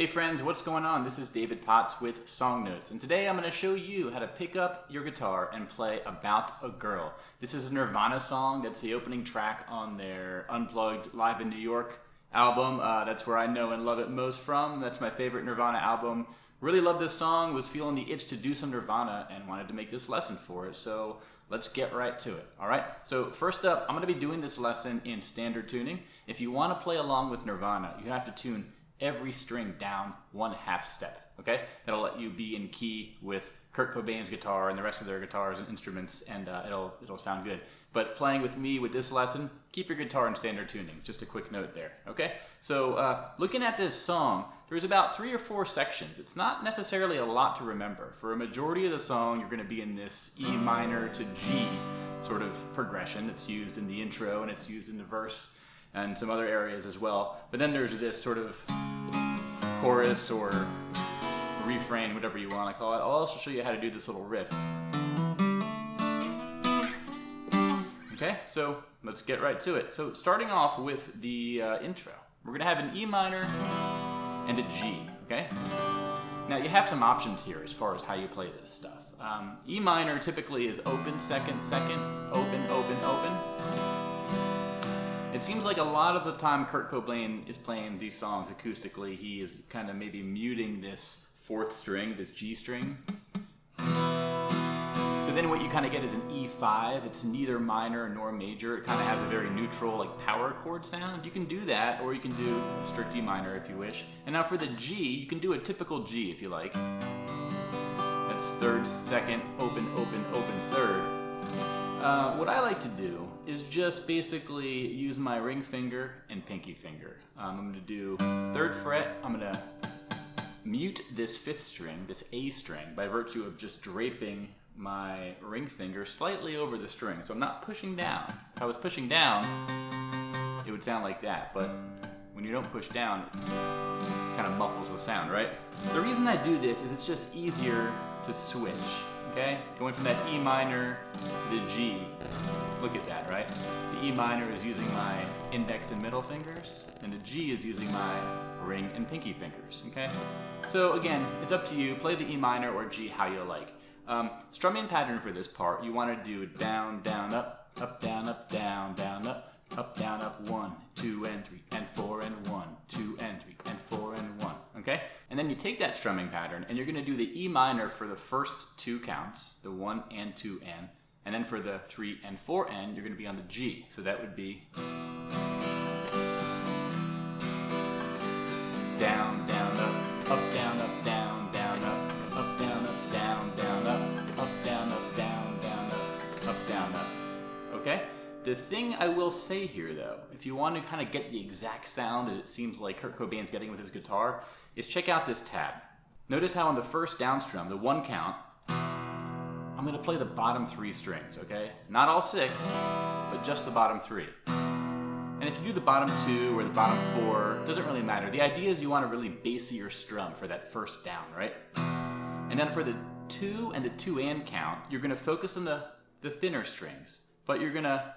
Hey friends, what's going on? This is David Potts with Song Notes, and today I'm going to show you how to pick up your guitar and play About a Girl. This is a Nirvana song. That's the opening track on their Unplugged Live in New York album. That's where I know and love it most from. That's my favorite Nirvana album. Really love this song, was feeling the itch to do some Nirvana and wanted to make this lesson for it, so let's get right to it. Alright, so first up, I'm going to be doing this lesson in standard tuning. If you want to play along with Nirvana, you have to tune every string down 1/2 step, okay? That'll let you be in key with Kurt Cobain's guitar and the rest of their guitars and instruments, and it'll sound good. But playing with me with this lesson, keep your guitar in standard tuning. Just a quick note there, okay? So looking at this song, there's about 3 or 4 sections. It's not necessarily a lot to remember. For a majority of the song, you're going to be in this E minor to G sort of progression. It's used in the intro and it's used in the verse and some other areas as well. But then there's this sort of chorus or refrain, whatever you want to call it. I'll also show you how to do this little riff. Okay, so let's get right to it. So starting off with the intro, we're going to have an E minor and a G, okay? Now you have some options here as far as how you play this stuff. E minor typically is open, second, second, open, open, open. It seems like a lot of the time Kurt Cobain is playing these songs acoustically, he is kind of maybe muting this 4th string, this G string. So then what you kind of get is an E5. It's neither minor nor major. It kind of has a very neutral, like power chord sound. You can do that, or you can do a strict E minor if you wish. And now for the G, you can do a typical G if you like. That's 3rd, 2nd, open, open, open, 3rd. What I like to do is just basically use my ring finger and pinky finger. I'm going to do 3rd fret. I'm going to mute this 5th string, this A string, by virtue of just draping my ring finger slightly over the string. So I'm not pushing down. If I was pushing down, it would sound like that. But when you don't push down, it kind of muffles the sound, right? The reason I do this is it's just easier to switch. Okay, going from that E minor to the G, look at that, right? The E minor is using my index and middle fingers, and the G is using my ring and pinky fingers, okay? So again, it's up to you. Play the E minor or G how you like. Strumming pattern for this part, you want to do down, down, up, down, down, up, down, up, 1, 2, and 3, and 4, and 1, 2, and 3, and 4, and 1, okay? And then you take that strumming pattern and you're going to do the E minor for the first 2 counts, the 1 and 2 and then for the 3 and 4 you're going to be on the G. So that would be down, down, up, down, up, down, down, up, down, up, down, down, up, down, up, down, down, up, down, up. Okay? The thing I will say here though, if you want to kind of get the exact sound that it seems like Kurt Cobain's getting with his guitar, is check out this tab. Notice how on the first down strum, the 1 count, I'm going to play the bottom 3 strings, okay? Not all 6, but just the bottom 3. And if you do the bottom 2 or the bottom 4, it doesn't really matter. The idea is you want to really bass your strum for that first down, right? And then for the 2 and the 2 and count, you're going to focus on the thinner strings, but you're going to...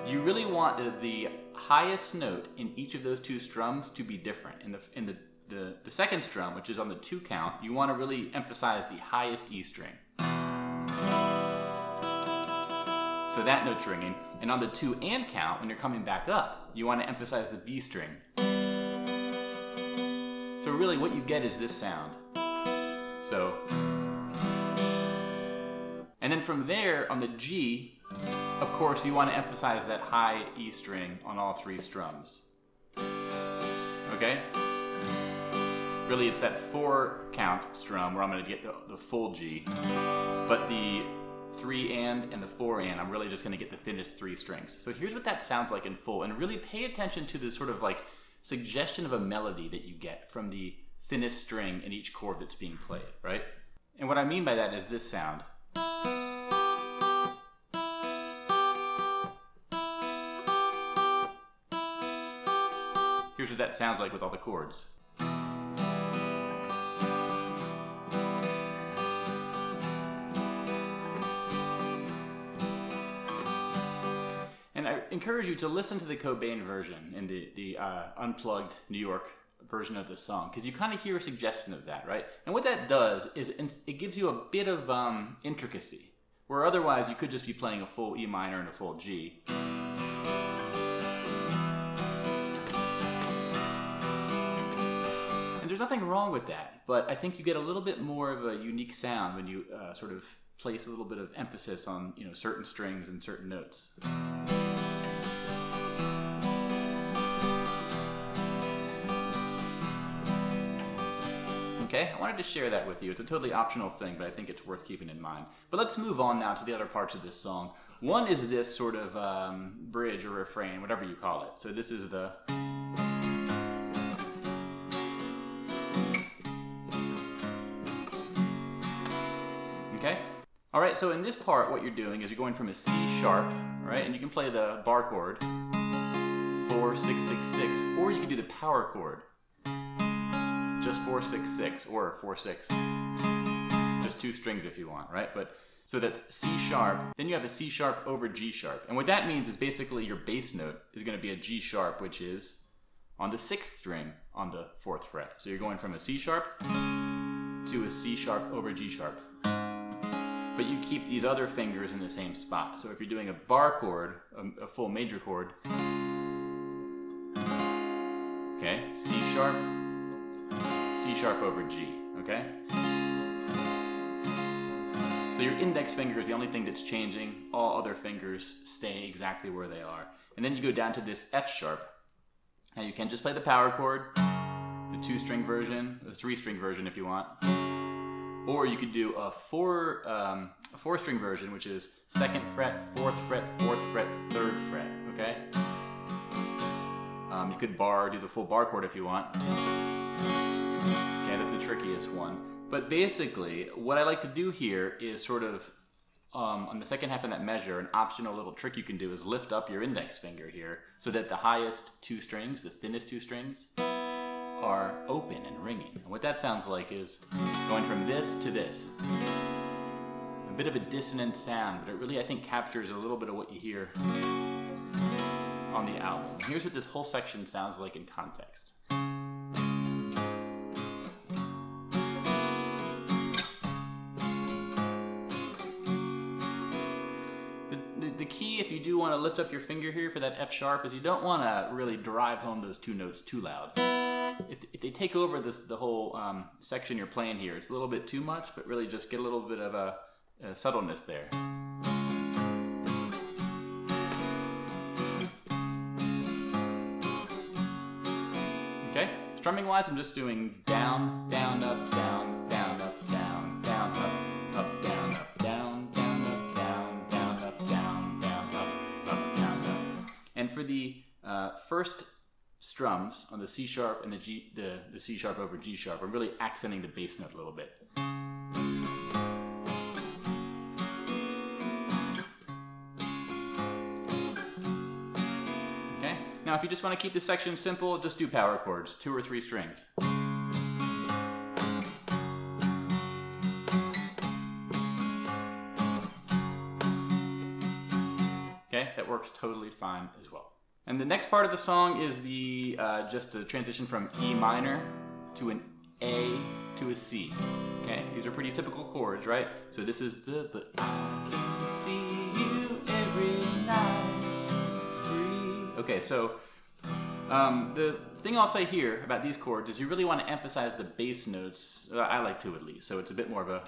You really want the highest note in each of those 2 strums to be different. In the second strum, which is on the 2 count, you want to really emphasize the highest E string. So that note's ringing. And on the 2 and count, when you're coming back up, you want to emphasize the B string. So really what you get is this sound. So, and then from there, on the G, of course, you want to emphasize that high E string on all 3 strums. Okay? Really, it's that 4 count strum where I'm going to get the full G. But the 3 and the 4 and, I'm really just going to get the thinnest 3 strings. So here's what that sounds like in full. And really pay attention to this sort of like suggestion of a melody that you get from the thinnest string in each chord that's being played, right? And what I mean by that is this sound. Here's what that sounds like with all the chords. And I encourage you to listen to the Cobain version in the Unplugged New York version of the song, because you kind of hear a suggestion of that, right? And what that does is it gives you a bit of intricacy, where otherwise you could just be playing a full E minor and a full G. And there's nothing wrong with that, but I think you get a little bit more of a unique sound when you sort of place a little bit of emphasis on, you know, certain strings and certain notes. Okay, I wanted to share that with you. It's a totally optional thing, but I think it's worth keeping in mind. But let's move on now to the other parts of this song. One is this sort of bridge or refrain, whatever you call it. So this is the... Okay? All right, so in this part, what you're doing is you're going from a C sharp, right? And you can play the bar chord, 4, 6, 6, 6, or you can do the power chord, just 4, 6, 6, or 4, 6. Just 2 strings if you want, right? But so that's C sharp, then you have a C sharp over G sharp. And what that means is basically your bass note is going to be a G sharp, which is on the 6th string on the 4th fret. So you're going from a C sharp to a C sharp over G sharp. But you keep these other fingers in the same spot. So if you're doing a bar chord, a full major chord, okay, C sharp over G, okay? So your index finger is the only thing that's changing. All other fingers stay exactly where they are. And then you go down to this F sharp. Now you can just play the power chord, the 2-string version, the 3-string version if you want. Or you could do a 4-string version, which is 2nd fret, 4th fret, 4th fret, 3rd fret, okay? You could do the full bar chord if you want. Okay, that's the trickiest one. But basically, what I like to do here is sort of, on the second half of that measure, an optional little trick you can do is lift up your index finger here so that the highest 2 strings, the thinnest 2 strings, are open and ringing. And what that sounds like is going from this to this. A bit of a dissonant sound, but it really, I think, captures a little bit of what you hear on the album. And here's what this whole section sounds like in context. The key, if you do want to lift up your finger here for that F sharp, is you don't want to really drive home those 2 notes too loud. If they take over the whole section you're playing here, it's a little bit too much, but really just get a little bit of a subtleness there. Okay, strumming wise, I'm just doing down, down, up, down, down, up, down, down, up, up, down, up, down, down, up, down, down, up, down, down, up, up, down, up. And for the first strums on the C sharp and the C sharp over G sharp, I'm really accenting the bass note a little bit. Okay, now if you just want to keep this section simple, just do power chords, 2 or 3 strings. Okay, that works totally fine as well. And the next part of the song is the just a transition from E minor to an A to a C. Okay, these are pretty typical chords, right? So this is but I can see you every night free. Okay, so the thing I'll say here about these chords is you really want to emphasize the bass notes. I like to, at least. So it's a bit more of a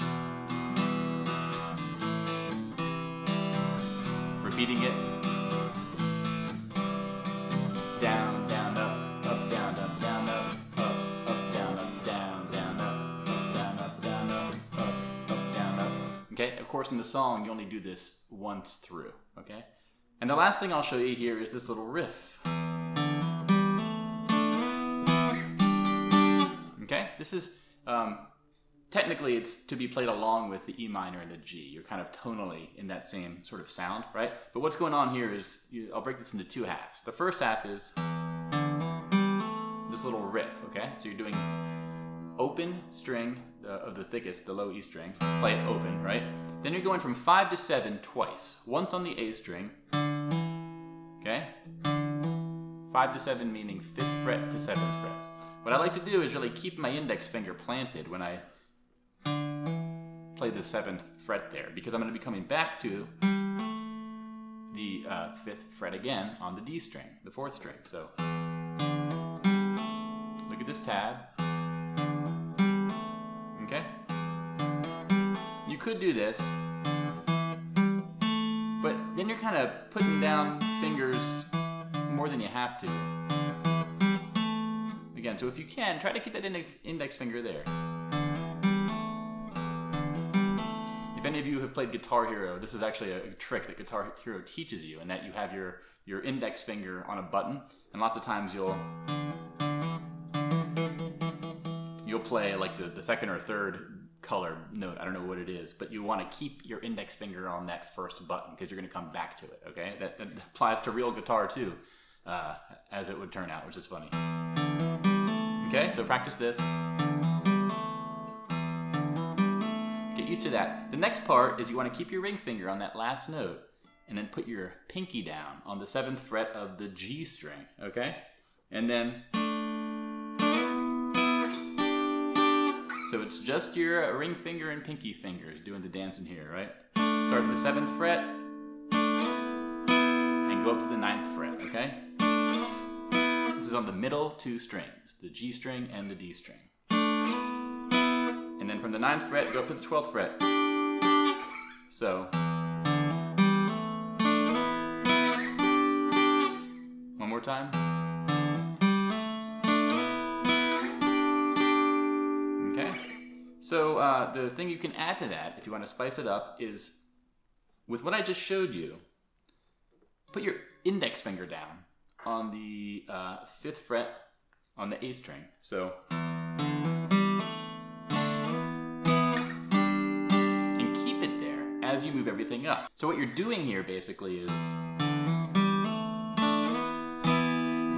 repeating it. Down, down, up, down, up, down, up, down, up, down, down, up, down, up, down, up, down, up. Okay, of course in the song you only do this once through, okay? And the last thing I'll show you here is this little riff. Okay, this is, technically it's to be played along with the E minor and the G. You're kind of tonally in that same sort of sound, right? But what's going on here is, I'll break this into 2 halves. The first half is this little riff, okay? So you're doing open string of the thickest, the low E string, play it open, right? Then you're going from 5 to 7 twice. Once on the A string, okay? 5 to 7 meaning 5th fret to 7th fret. what I like to do is really keep my index finger planted when I play the 7th fret there, because I'm going to be coming back to the 5th fret again on the D string, the 4th string. So look at this tab. Okay? You could do this, but then you're kind of putting down fingers more than you have to. Again, so if you can, try to keep that index finger there. If any of you have played Guitar Hero, this is actually a trick that Guitar Hero teaches you, in that you have your index finger on a button, and lots of times you'll play like the 2nd or 3rd color note, I don't know what it is, but you want to keep your index finger on that first button because you're going to come back to it, okay? That applies to real guitar too, as it would turn out, which is funny. Okay, so practice this. Get used to that. The next part is you want to keep your ring finger on that last note and then put your pinky down on the 7th fret of the G string, okay? And then, so it's just your ring finger and pinky fingers doing the dancing here, right? Start at the 7th fret and go up to the 9th fret, okay? This is on the middle 2 strings, the G string and the D string. And then from the 9th fret, go up to the 12th fret. So, one more time. Okay. So the thing you can add to that, if you want to spice it up, is with what I just showed you, put your index finger down on the 5th fret on the A string. So, and keep it there as you move everything up. So what you're doing here basically is,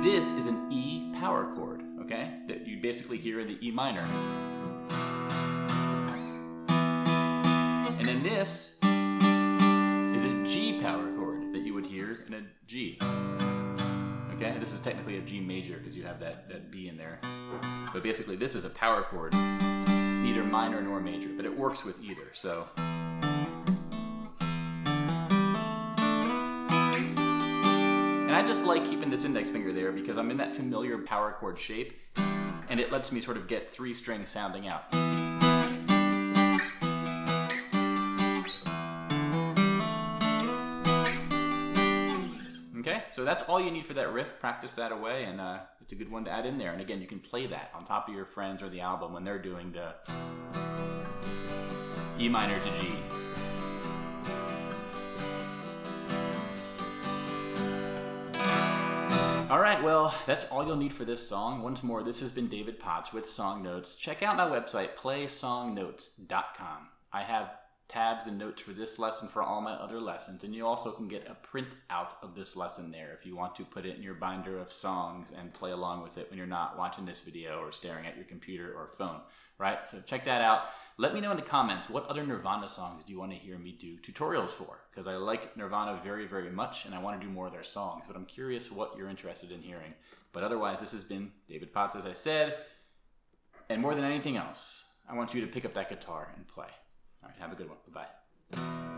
this is an E power chord, okay? That you basically hear in the E minor. And then this is a G power chord that you would hear in a G. Okay, this is technically a G major because you have that B in there. But basically this is a power chord. It's neither minor nor major, but it works with either, so. And I just like keeping this index finger there because I'm in that familiar power chord shape, and it lets me sort of get 3 strings sounding out. Okay, so that's all you need for that riff. Practice that away, and it's a good one to add in there. And again, you can play that on top of your friends or the album when they're doing the E minor to G. All right, well, that's all you'll need for this song. Once more, this has been David Potts with Song Notes. Check out my website, playsongnotes.com. I have tabs and notes for this lesson, for all my other lessons, and you also can get a print out of this lesson there if you want to put it in your binder of songs and play along with it when you're not watching this video or staring at your computer or phone, right? So check that out. Let me know in the comments, what other Nirvana songs do you want to hear me do tutorials for? Because I like Nirvana very, very much, and I want to do more of their songs, but I'm curious what you're interested in hearing. But otherwise, this has been David Potts, as I said, and more than anything else, I want you to pick up that guitar and play. All right, have a good one. Bye-bye.